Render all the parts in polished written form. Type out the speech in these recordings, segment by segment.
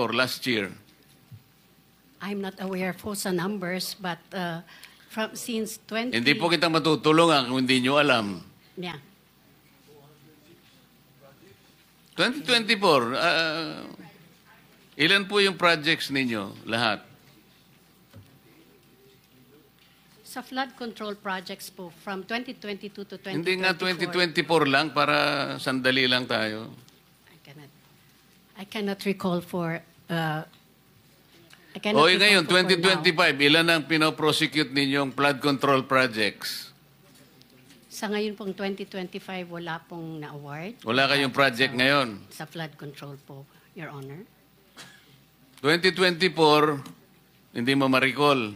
or last year? I'm not aware po sa numbers, but since 20... Hindi po kita matutulungan kung hindi nyo alam. Yeah. 2024, ilan po yung projects ninyo lahat? Sa flood control projects po, from 2022 to 2024... Hindi nga 2024 lang, para sandali lang tayo. I cannot recall for... O ngayon, 2025, ilan ang pinoprosecute ninyong flood control projects? Sa ngayon pong 2025, wala pong na-award. Wala kayong project ngayon? Sa flood control po, Your Honor. 2024, hindi mo ma-recall.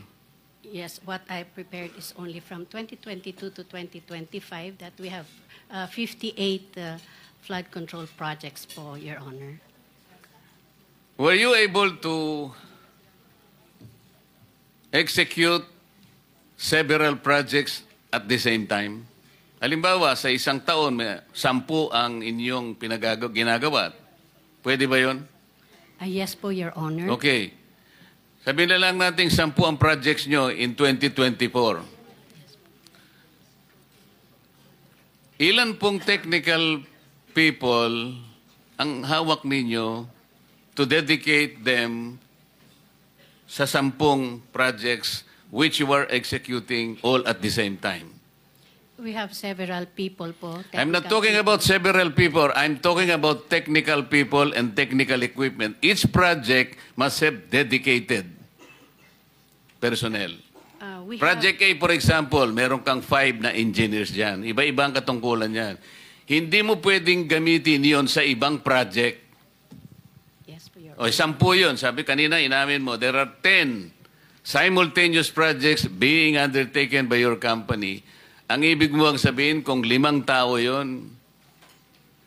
Yes, what I prepared is only from 2022 to 2025 that we have 58 flood control projects po, Your Honor. Were you able to execute several projects at the same time? Halimbawa, sa isang taon, 10 ang inyong ginagawa. Pwede ba yun? Yes po, Your Honor. Okay. Sabihin na lang natin 10 ang projects nyo in 2024. Ilan pong technical people ang hawak ninyo to dedicate them sa 10 projects which you are executing all at the same time? We have several people po. I'm not talking about several people. I'm talking about technical people and technical equipment. Each project must have dedicated personnel. Project A, for example, meron kang 5 na engineers dyan. Iba-iba ang katungkulan yan. Hindi mo pwedeng gamitin yon sa ibang project. Yes, po, Your O, 10 yun. Sabi kanina, inamin mo, there are 10 simultaneous projects being undertaken by your company. Ang ibig mo ang sabihin, kung 5 tao yon,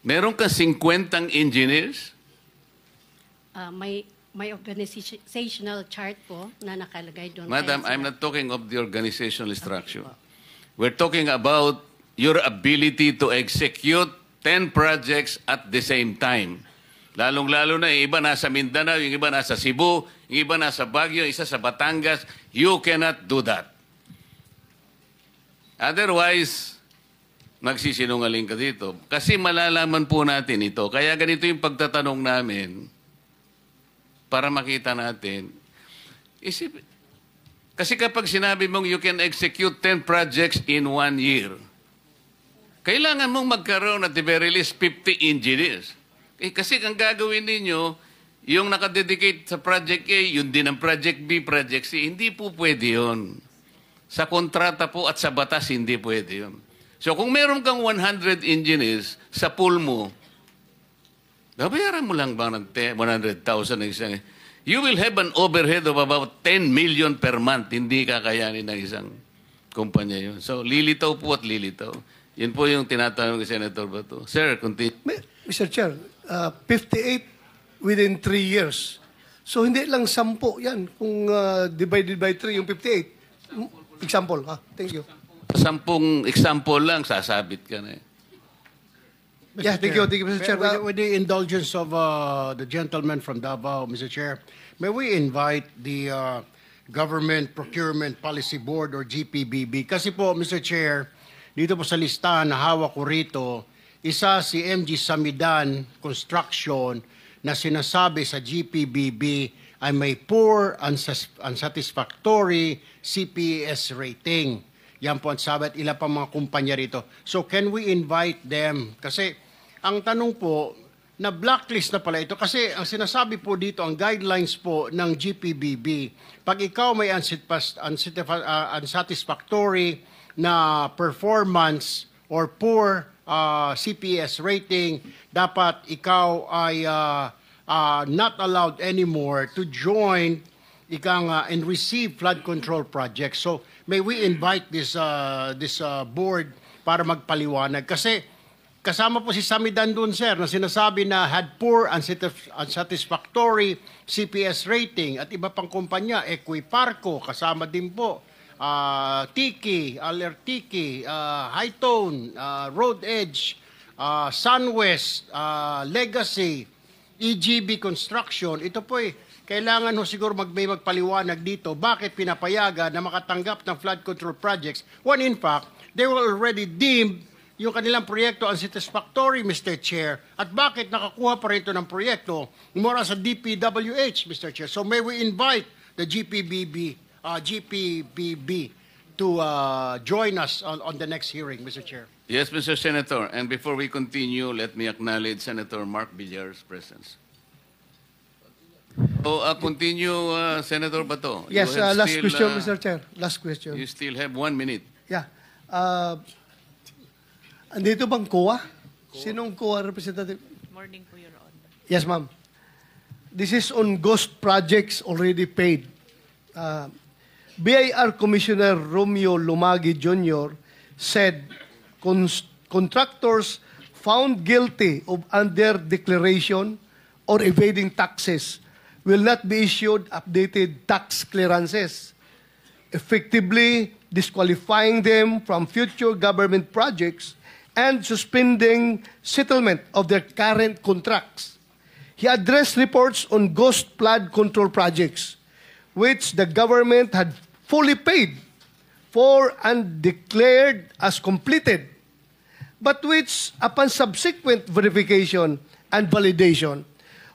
meron ka 50 engineers? May organizational chart po na nakalagay doon. Madam, I'm not talking of the organizational structure. We're talking about your ability to execute 10 projects at the same time. Lalong-lalo na, yung iba nasa Mindanao, yung iba nasa Cebu, yung iba nasa Baguio, isa sa Batangas. You cannot do that. Otherwise, magsisinungaling ka dito. Kasi malalaman po natin ito. Kaya ganito yung pagtatanong namin para makita natin. Kasi kapag sinabi mong you can execute 10 projects in 1 year, kailangan mong magkaroon at the very least 50 engineers. Kasi ang gagawin ninyo, yung nakadedicate sa Project A, yun din ang Project B, Project C. Hindi po pwede yun. Sa kontrata po at sa batas, hindi pwede yun. So kung meron kang 100 engineers sa pool mo, babayaran mo lang ba ng 100,000 na isang... You will have an overhead of about 10 million per month. Hindi kakayanin ng isang kumpanya yun. So lilitaw po at lilitaw. Yun po yung tinatanong ni Senator Bato. Sir, continue. Mr. Chair, 58 within 3 years. So hindi lang 10 yan kung divided by 3 yung 58. Example, ha? Thank you. 10 example lang, sasabit ka na eh. Yeah, thank you, Mr. Chair. With the indulgence of the gentleman from Davao, Mr. Chair, may we invite the Government Procurement Policy Board or GPBB? Kasi po, Mr. Chair, dito po sa listahan na hawak ko rito, isa si MG Samidan Construction na sinasabi sa GPBB ay may poor, unsatisfactory CPS rating. Yan po ang sabi at ilan pa mga kumpanya rito. So can we invite them? Kasi ang tanong po, na blacklist na pala ito. Kasi ang sinasabi po dito, ang guidelines po ng GPBB, pag ikaw may unsatisfactory na performance or poor CPS rating, dapat ikaw ay not allowed anymore to join and receive flood control projects. So may we invite this board para magpaliwanag? Kasi kasama po si Samidan dun, sir, na sinasabi na had poor, unsatisfactory CPS rating at iba pang kumpanya, Equiparco, kasama din po, Tiki, Alertiki, Hightone, Road Edge, Sunwest, Legacy, EGB Construction, ito po kailangan ho siguro may magpaliwanag dito bakit pinapayagan na makatanggap ng flood control projects when in fact, they were already deemed yung kanilang proyekto unsatisfactory, Mr. Chair, at bakit nakakuha pa rin ito ng proyekto mula sa DPWH, Mr. Chair. So may we invite the GPBB to join us on the next hearing, Mr. Chair. Yes, Mr. Senator. And before we continue, let me acknowledge Senator Mark Villar's presence. So, continue, Senator Bato. Yes, You have last still, question, Mr. Chair. Last question. You still have 1 minute. Yeah. Andito bang COA? Sinong COA representative? Morning po, Your Honor. Yes, ma'am. This is on ghost projects already paid. BIR Commissioner Romeo Lumagi Jr. said contractors found guilty of under-declaration or evading taxes will not be issued updated tax clearances, effectively disqualifying them from future government projects and suspending settlement of their current contracts. He addressed reports on ghost flood control projects, which the government had fully paid for and declared as completed, but which, upon subsequent verification and validation,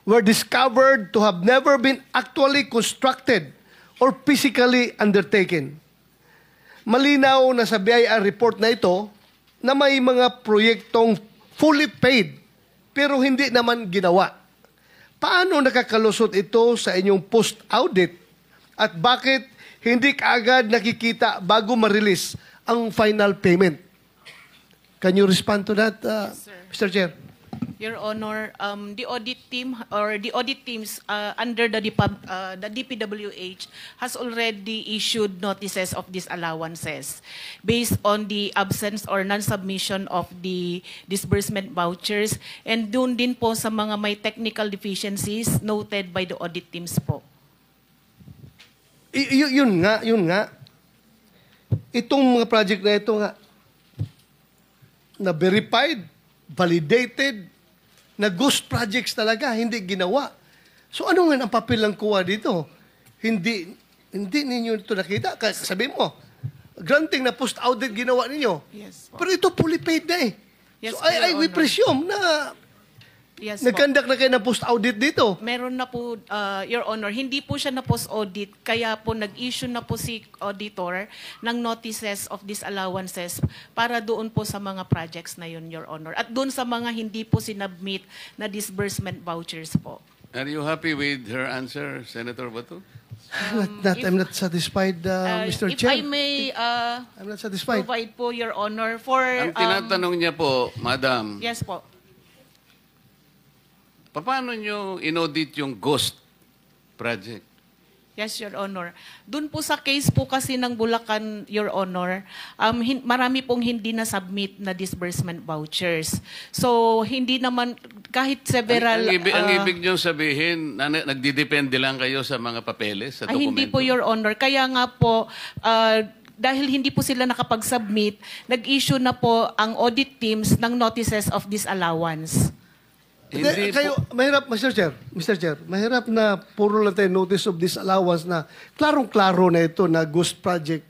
were discovered to have never been actually constructed or physically undertaken. Malinaw na sa BIR report na ito na may mga proyektong fully paid pero hindi naman ginawa. Paano nakakalusot ito sa inyong post-audit at bakit hindi kaagad nakikita bago ma-release ang final payment? Can you respond to that, Mr. Chair? Your Honor, the audit team or the audit teams under the DPWH has already issued notices of disallowances based on the absence or non-submission of the disbursement vouchers and dun din po sa mga may technical deficiencies noted by the audit teams po. Yun nga. Itong mga project na ito nga, na verified, validated, na ghost projects talaga, hindi ginawa. So ano nga ang papel ng COA dito? Hindi ninyo ito nakita. Sabi mo, granting na post-audit ginawa ninyo. Yes po. Pero ito fully paid na eh. Yes, so po, we Your Honor. presume na Yes po. nagkandak na kayo ng post-audit dito. Meron na po, Your Honor, hindi po siya na post-audit, kaya po nag-issue na po si auditor ng notices of disallowances para doon po sa mga projects na yun, Your Honor. At doon sa mga hindi po sinubmit na disbursement vouchers po. Are you happy with her answer, Senator Bato? I'm not satisfied, Mr. If Chair. I may I'm not satisfied. provide po, Your Honor, for... Ang tinatanong niya po, Madam, Yes po. paano nyo inaudit yung ghost project? Yes, Your Honor. Doon po sa case po kasi ng Bulacan, Your Honor, marami pong hindi na-submit na disbursement vouchers. So, hindi naman, kahit several... Ang ibig nyo sabihin, nagdidepende lang kayo sa mga papeles, sa dokumento? Hindi po, Your Honor. Kaya nga po, dahil hindi po sila nakapag-submit, nag-issue na po ang audit teams ng notices of disallowance. Hindi Kayo, po. mahirap, Mr. Chair, mahirap na puro lang tayo notice of disallowance na klarong-klaro na ito na ghost project.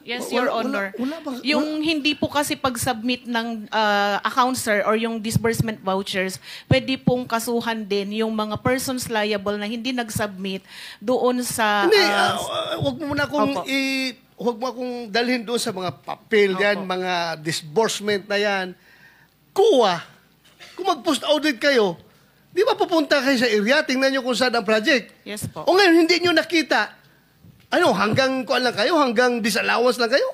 Yes, Your Honor. Yung hindi po kasi pag-submit ng account, sir, or yung disbursement vouchers, pwede pong kasuhan din yung mga persons liable na hindi nag-submit doon sa... Hindi, wag mo muna akong Opo. wag mo akong dalhin doon sa mga papel yan, Opo. mga disbursement na yan. COA, kung mag-post-audit kayo, di ba pupunta kayo sa area, tingnan nyo kung saan ang project. Yes po. O ngayon, hindi nyo nakita. Ano, hanggang kuan lang kayo? Hanggang disallowance lang kayo?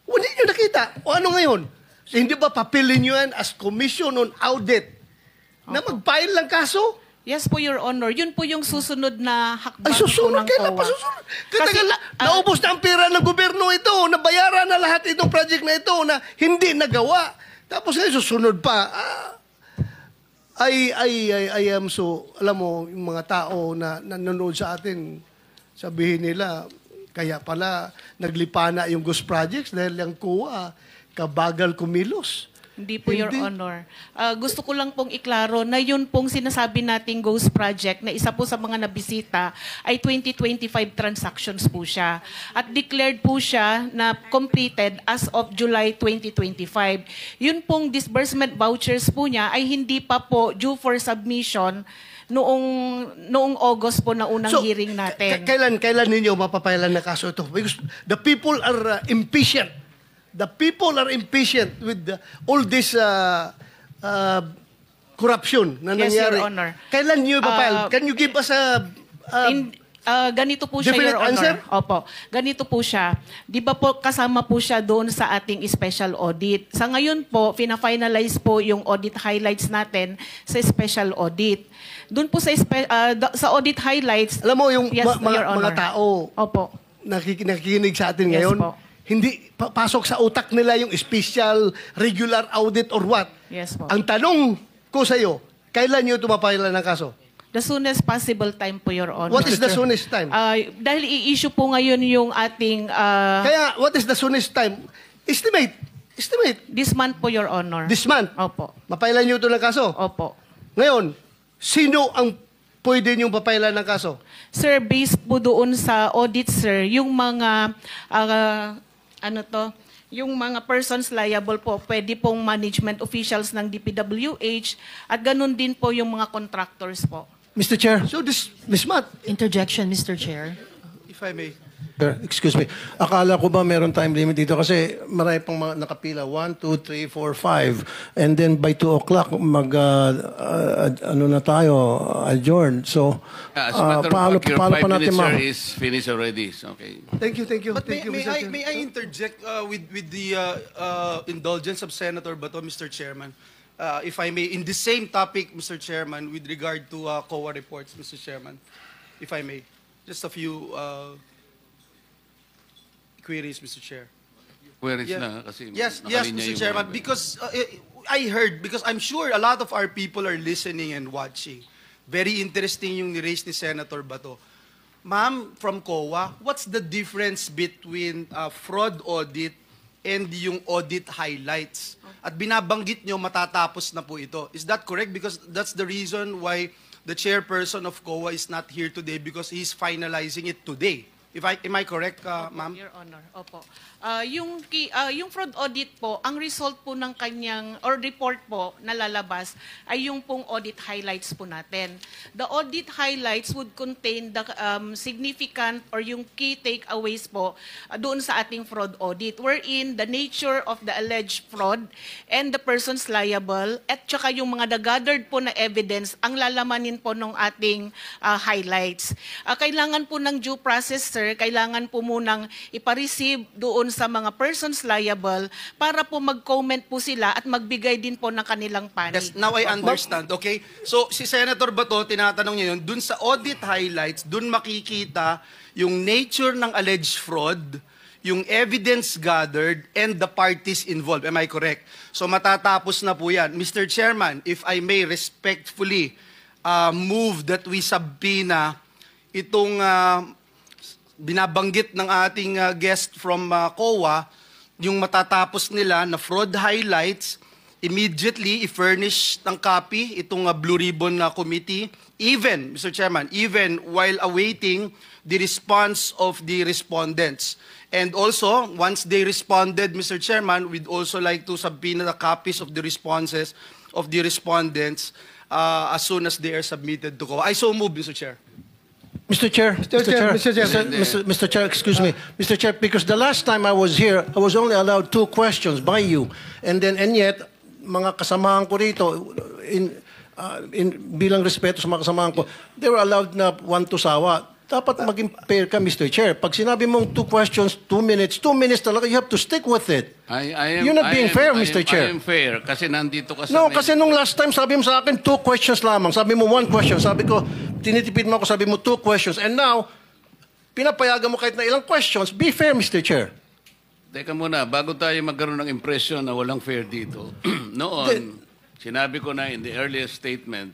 O hindi nyo nakita. O ano ngayon? So, hindi ba papilin nyo yan as commission on audit na mag-file lang kaso? Yes po, Your Honor. Yun po yung susunod na Ay, hakbang susunod. po ng Kailan COA. pa susunod? Kasi, Naubos na ang pera ng gobyerno ito. Nabayaran na lahat itong project na ito na hindi nagawa. Tapos ngayon, susunod pa. I am so, alam mo, yung mga tao na nanonood sa atin, sabihin nila, kaya pala naglipana yung ghost projects dahil yung COA, kabagal kumilos. Hindi po, Your Honor. Gusto ko lang pong iklaro na yun pong sinasabi nating Ghost Project na isa po sa mga nabisita ay 2025 transactions po siya. At declared po siya na completed as of July 2025. Yun pong disbursement vouchers po niya ay hindi pa po due for submission noong August po na unang hearing natin. Kailan ninyo mapapailan na kaso ito? Because the people are impatient. The people are impatient with all this corruption na Yes, nangyari. Your Honor. Kailan nyo ipapile? Can you give us a Ganito po siya, definite Your Honor. answer? Opo. Ganito po siya. Di ba po kasama po siya doon sa ating special audit. Sa ngayon po, fina-finalize po yung audit highlights natin sa special audit. Doon po sa audit highlights, alam mo, yung yes, Your Honor. mga tao Opo. nakikinig sa atin Yes ngayon, po. hindi pasok sa utak nila yung special, regular audit or what. Yes po. Ang tanong ko sa iyo, kailan nyo tumapailan ng kaso? The soonest possible time po, Your Honor. What is the soonest time? Dahil i-issue po ngayon yung ating Kaya, what is the soonest time? Estimate. this month po, Your Honor. This month. Opo. Mapailan nyo ito ng kaso? Opo. Ngayon, sino ang pwede nyo papailan ng kaso? Sir, based po doon sa audit, sir, yung mga yung mga persons liable po, pwede pong management officials ng DPWH at ganun din po yung mga contractors po. Mr. Chair, So this month, Interjection, Mr. Chair. if I may. Excuse me. Akala ko ba meron time limit dito? Kasi marami pang mga nakapila. 1, 2, 3, 4, 5. And then by 2 o'clock, ano na tayo, adjourn. So, As a matter of fact, your paano 5 pa natin minutes, sir, is finished already. So, okay. thank you. But Thank you, may Mr. Chair. I interject with the indulgence of Senator Bato, Mr. Chairman? If I may, in the same topic, Mr. Chairman, with regard to COA reports, Mr. Chairman, if I may, just a few queries, Mr. Chair. Where is Yeah. na? Kasi Yes, nakalinya Mr. yung Chairman, mga- because I heard, because I'm sure a lot of our people are listening and watching. Very interesting yung ni-raise ni Senator Bato. Ma'am, from COA, what's the difference between fraud audit and yung audit highlights? At binabanggit nyo, matatapos na po ito. Is that correct? Because that's the reason why the chairperson of COA is not here today, because he's finalizing it today. Am I correct, ma'am? Your Honor, opo. Yung fraud audit po, ang result po ng kanyang, or report po na lalabas, ay yung pong audit highlights po natin. The audit highlights would contain the significant or yung key takeaways po doon sa ating fraud audit, wherein the nature of the alleged fraud and the persons liable, at saka yung mga gathered po na evidence, ang lalamanin po ng ating highlights. Kailangan po ng due process, sir, kailangan po munang ipareceive doon sa mga persons liable para po mag-comment po sila at magbigay din po ng kanilang panig. Yes, now I understand, okay? So, si Senator Bato, tinatanong niya yun, dun sa audit highlights, dun makikita yung nature ng alleged fraud, yung evidence gathered, and the parties involved. Am I correct? So, matatapos na po yan. Mr. Chairman, if I may respectfully move that we subpoena itong binabanggit ng ating guest from COA, yung matatapos nila na fraud highlights, immediately i-furnish ng copy itong Blue Ribbon committee, even, Mr. Chairman, even while awaiting the response of the respondents. And also, once they responded, Mr. Chairman, we'd also like to subpoena the copies of the responses of the respondents as soon as they are submitted to COA. I so move, Mr. Chair. Mr. Chair, Mr. Chair, excuse me. Mr. Chair, because the last time I was here, I was only allowed 2 questions by you. And yet, mga kasamahan ko rito, bilang respeto sa mga kasamahan ko, they were allowed na 1 to sawa. Dapat maging fair ka, Mr. Chair. Pag sinabi mong 2 questions, 2 minutes talaga, you have to stick with it. You're not being fair, Mr. Chair. I am fair kasi nandito ka sa... No, kasi nung last time, sabi mo sa akin, 2 questions lamang. Sabi mo 1 question. Sabi ko, tinitipid mo ako, sabi mo 2 questions. And now, pinapayagan mo kahit na ilang questions. Be fair, Mr. Chair. Teka muna, bago tayo magkaroon ng impression na walang fair dito, noon, sinabi ko na in the earliest statement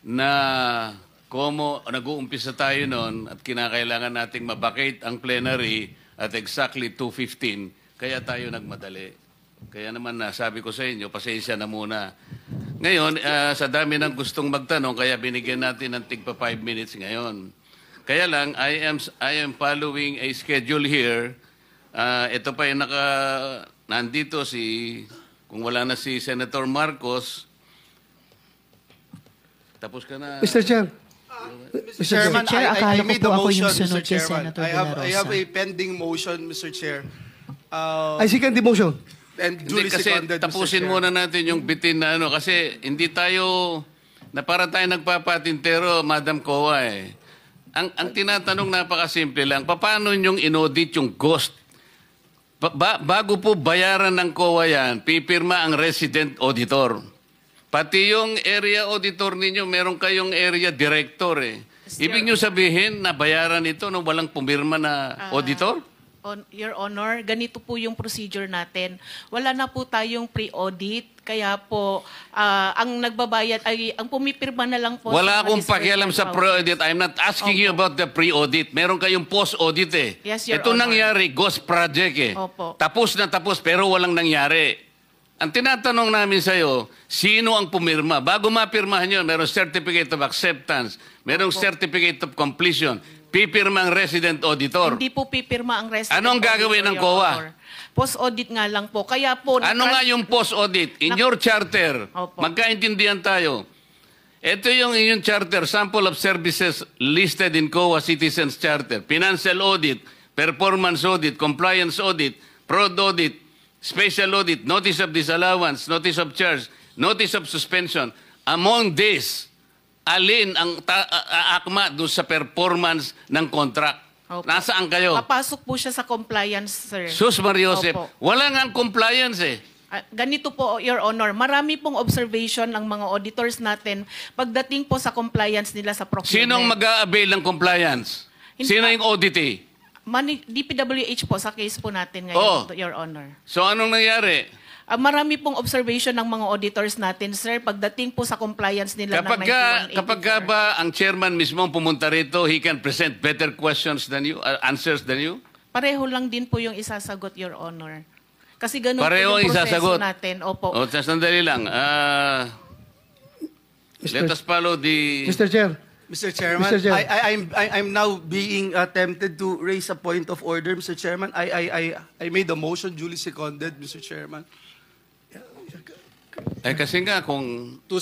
na nag-uumpisa tayo noon at kinakailangan nating mabakate ang plenary at exactly 2:15, kaya tayo nagmadali. Kaya naman sabi ko sa inyo, pasensya na muna. Ngayon, sa dami ng gustong magtanong, kaya binigyan natin ng tigpa 5 minutes ngayon. Kaya lang, I am following a schedule here. Ito pa yung nandito kung wala na si Senator Marcos, tapos ka na. Mr. Chair. Mr. Chairman, Chair, akala I ko made po a ako yung motion, sunod Mr. kay Chairman. Senator De La I have Rosa. a pending motion, Mr. Chair. I second the motion. And Hindi, duly kasi seconded, Mr. tapusin Chair. muna natin yung bitin na kasi hindi tayo, na para tayo nagpapatintero, Madam Kowa eh. Ang tinatanong napakasimple lang, paano nyong inaudit yung ghost? Bago po bayaran ng COA yan, pipirma ang resident auditor. Pati yung area auditor ninyo, meron kayong area director eh. Ibig nyo sabihin na bayaran ito nung walang pumirma na auditor? Your Honor, ganito po yung procedure natin. Wala na po tayong pre-audit, kaya po ang nagbabayad ay ang pumipirma na lang po. Wala sa akong disbursement pakialam sa vouchers. pre-audit. I'm not asking you about the pre-audit. Meron kayong post-audit eh. Yes, Your Ito Honor. nangyari, ghost project eh. Opo. Tapos na tapos pero walang nangyari. Ang tinatanong namin sa'yo, sino ang pumirma? Bago mapirmahan yun, merong certificate of acceptance, merong certificate of completion, pipirma ang resident auditor. Hindi po pipirma ang resident Anong gagawin auditor, ng Your COA? Honor. Post-audit nga lang po. Kaya po... Ano nga yung post-audit? In your charter, Opo. magkaintindihan tayo. Ito yung inyong charter, sample of services listed in COA Citizens Charter. Financial audit, performance audit, compliance audit, fraud audit, special audit, notice of disallowance, notice of charge, notice of suspension. Among these, alin ang akma doon sa performance ng contract? Opo. Nasaan kayo? Papasok po siya sa compliance, sir. Sus Mariosep, Opo. wala nga ang compliance eh. Ganito po, Your Honor, marami pong observation ng mga auditors natin pagdating po sa compliance nila sa procurement. Sinong mag-a-avail ng compliance? Hindi Sino pa- yung auditee? DPWH po sa case po natin Oo. ngayon, Your Honor. So anong nangyari? Marami pong observation ng mga auditors natin, sir, pagdating po sa compliance nila ng 9184. Kapag ba ang chairman mismo ang pumunta rito, he can present better questions than you, answers than you? Pareho lang din po yung isasagot, Your Honor. Kasi ganun Pareho po ang yung proseso isasagot. natin. Opo. O, sandali lang. Let us follow the... Mr. Chair. Mr. Chairman, Mr. Chair. I'm now being tempted to raise a point of order, Mr. Chairman. I made a motion duly seconded, Mr. Chairman. Kasi nga kung... To